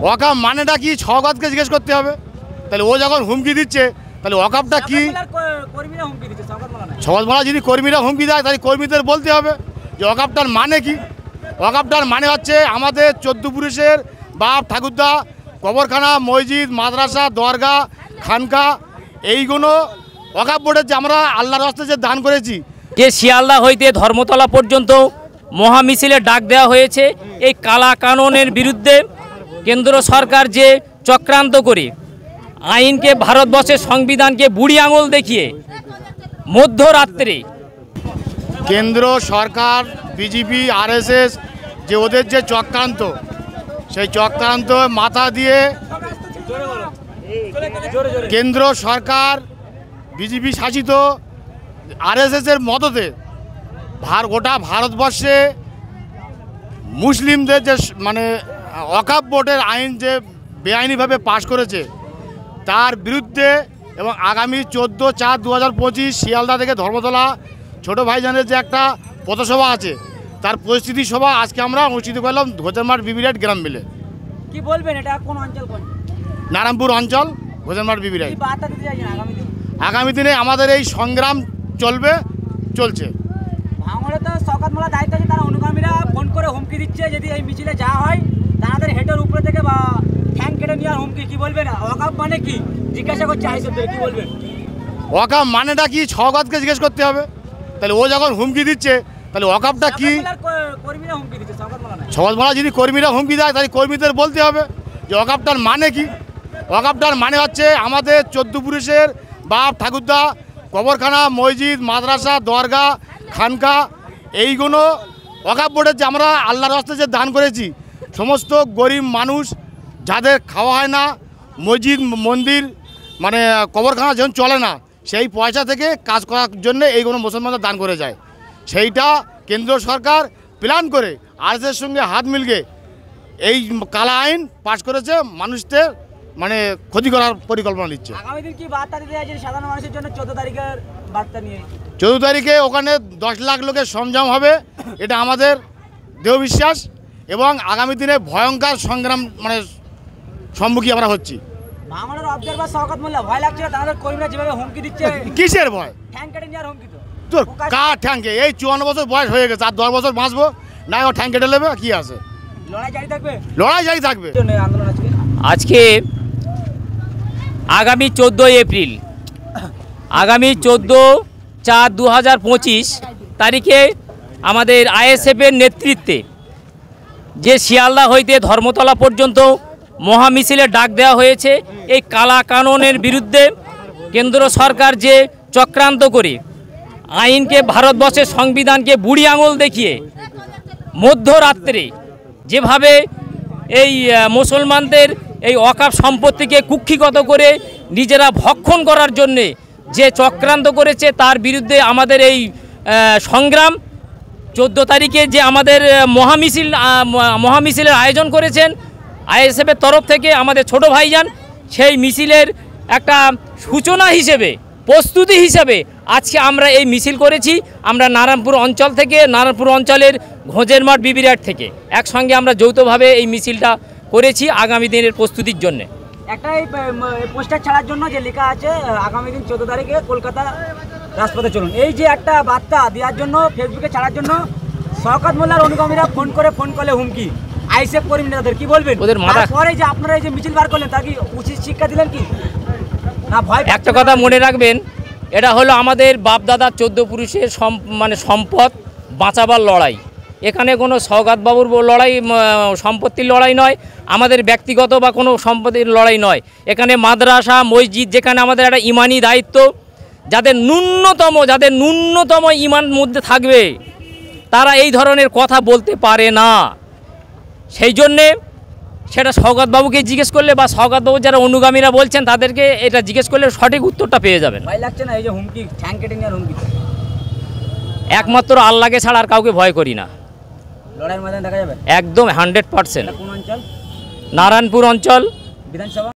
ওয়াকাফ মানেটা কি ছগাতকে জিজ্ঞেস করতে হবে। তাহলে ও যখন হুমকি দিচ্ছে তাহলে ওয়াকাফটা কি? ছগাত মালা যদি কর্মীরা হুমকি দেয় তাহলে কর্মীদের বলতে হবে যে ওয়াকাফটার মানে কি। ওয়াকাফটার মানে হচ্ছে আমাদের 14 পুরুষের বাপ ঠাকুরদা কবরখানা, মসজিদ, মাদ্রাসা, দরগা, খানকা এইগুলো ওয়াকাফ বোর্ডের যে আমরা আল্লাহর রাস্তায় যে দান করেছি। যে শিয়ালদা হইতে ধর্মতলা পর্যন্ত মহামিছিলের ডাক দেওয়া হয়েছে এই কালা কানুনের বিরুদ্ধে কেন্দ্র সরকার যে চক্রান্ত করে আইনকে, ভারতবর্ষের সংবিধানকে বুড়ি আঙুল দেখিয়ে মধ্যরাত্রে কেন্দ্র সরকার, বিজেপি, আরএসএস যে ওদের যে চক্রান্ত, সেই চক্রান্ত মাথা দিয়ে কেন্দ্র সরকার বিজেপি শাসিত আরএসএসের মদতে গোটা ভারতবর্ষে মুসলিমদের যে মানে ওয়াকফ বোর্ডের আইন যে বেআইনিভাবে পাশ করেছে তার বিরুদ্ধে এবং আগামী 14/4/2025 শিয়ালদা থেকে ধর্মতলা ছোট ভাইজানের যে একটা পথসভা আছে তার পরিস্থিতি সভা আজকে আমরা অনুষ্ঠিত করলাম ঘোজেরমাঠ বিবিরাট গ্রাম মিলে। কি বলবেন, এটা কোন অঞ্চল? নারায়ণপুর অঞ্চল, ঘোজেরমাঠ বিবিরাট। আগামী দিনে আমাদের এই সংগ্রাম চলছে। ভাঙড়ে তো শওকত মোল্লার দায়িত্ব আছে, তারা অনুগামীরা ফোন করে হুমকি দিচ্ছে যদি এই মিছিলে যা হয় তাদের হেডের উপরে থেকে বা ঠ্যাং কেটে নেওয়ার হুমকি। কি বলবেন, ওয়াকফ মানে কি জিজ্ঞাসা করছে আইসবদের, কি বলবেন? ওয়াকফ মানেটা কি ছগাতকে জিজ্ঞেস করতে হবে। তাহলে ও যখন হুমকি দিচ্ছে তাহলে ওয়াকফটা কি? কর্মীরা হুমকি দিচ্ছে, শওকত মোল্লা না। ছগাত মালা যদি কর্মীরা হুমকি দেয় তাহলে কর্মীদের বলতে হবে যে ওয়াকফটার মানে কি। ওয়াকফটার মানে হচ্ছে আমাদের 14 পুরুষের বাপ ঠাকুরদা কবরখানা, মসজিদ, মাদ্রাসা, দরগা, খানকা এইগুলো ওয়াকফ বোর্ডের যে আমরা আল্লাহর রাস্তায় যে দান করেছি। সমস্ত গরিব মানুষ যাদের খাওয়া হয় না, মসজিদ মন্দির মানে কবরখানা যখন চলে না, সেই পয়সা থেকে কাজ করার জন্য এইগুলো মুসলমানদের দান করে যায়। সেইটা কেন্দ্র সরকার প্ল্যান করে আরএসএসের সঙ্গে হাত মিলিয়ে এই কালা আইন পাশ করেছে, মানুষদের মানে ক্ষতি করার পরিকল্পনা নিচ্ছে। আগামী দিন কি বার্তা দিতে চাইছেন সাধারণ মানুষের জন্য 14 তারিখের বার্তা নিয়ে? 14 তারিখে ওখানে 10 লাখ লোকের সমাগম হবে, এটা আমাদের দৃঢ় বিশ্বাস এবং আগামী দিনে ভয়ঙ্কর সংগ্রাম মানে সম্মুখীন আমরা হচ্ছি। ভাঙড়ের অবজারভার শওকত মোল্লা ভয় লাগছে তাদের কর্মীরা যেভাবে হুমকি দিচ্ছে। কিসের ভয়? ঠ্যাং কেটে নেওয়ার হুমকি। তো তোর কার ঠ্যাংকে? এই 54 বছর বয়স হয়ে গেছে, আর 10 বছর বাঁচবো না, ও ঠ্যাং কেটে নেবে কি আছে? লড়াই জারি থাকবে, লড়াই জারি থাকবে। আন্দোলন আজকে আগামী 14 এপ্রিল, আগামী 14/4/2025 তারিখে আমাদের আইএসএফের নেতৃত্বে যে শিয়ালদা হইতে ধর্মতলা পর্যন্ত মহামিছিলের ডাক দেওয়া হয়েছে এই কালা কানুনের বিরুদ্ধে কেন্দ্র সরকার যে চক্রান্ত করে আইনকে, ভারতবর্ষের সংবিধানকে বুড়ি আঙুল দেখিয়ে মধ্যরাত্রে যেভাবে এই মুসলমানদের এই ওয়াকফ সম্পত্তিকে কুক্ষিগত করে নিজেরা ভক্ষণ করার জন্যে যে চক্রান্ত করেছে তার বিরুদ্ধে আমাদের এই সংগ্রাম। 14 তারিখে যে আমাদের মহামিছিলের আয়োজন করেছেন আইএসএফের তরফ থেকে আমাদের ছোট ভাইজান, সেই মিছিলের একটা সূচনা হিসেবে, প্রস্তুতি হিসেবে আজকে আমরা এই মিছিল করেছি। আমরা নারায়ণপুর অঞ্চল থেকে, নারায়ণপুর অঞ্চলের ঘোজেরমাঠ বিবিরাট থেকে একসঙ্গে আমরা যৌথভাবে এই মিছিলটা করেছি আগামী দিনের প্রস্তুতির জন্য। একটা পোস্টার ছাড়ার জন্য যে লেখা আছে আগামী দিন 14 তারিখে কলকাতা রাজপথে চলুন, এই যে একটা বার্তা দেওয়ার জন্য ফেসবুকে ছাড়ার জন্য শওকত মোল্লার অনুগামীরা ফোন করলে হুমকি আইএসএফ কর্মীদের, কি বলবেন? ওদের পরে যে আপনারা এই যে মিছিল বার করলেন তার কি উচিত শিক্ষা দিলেন কি না? ভয়? একটা কথা মনে রাখবেন, এটা হলো আমাদের বাপদাদা 14 পুরুষের মানে সম্পদ বাঁচাবার লড়াই। এখানে কোনো শওকত বাবুর লড়াই, সম্পত্তির লড়াই নয়, আমাদের ব্যক্তিগত বা কোনো সম্পত্তির লড়াই নয়। এখানে মাদ্রাসা, মসজিদ, যেখানে আমাদের একটা ইমানি দায়িত্ব, যাদের ন্যূনতম ইমান মধ্যে থাকবে তারা এই ধরনের কথা বলতে পারে না। সেই জন্যে সেটা শওকত বাবুকে জিজ্ঞেস করলে বা শওকত বাবু যারা অনুগামীরা বলছেন তাদেরকে এটা জিজ্ঞেস করলে সঠিক উত্তরটা পেয়ে যাবেন। ভয় লাগছে না এই যে হুমকি, ঠ্যাং কেটে নেওয়ার হুমকি? একমাত্র আল্লাহকে ছাড়া আর কাউকে ভয় করি না। লড়াইয়ের ময়দানে দেখা যাবে? একদম 100%। কোন অঞ্চল? নারায়ণপুর অঞ্চল বিধানসভা।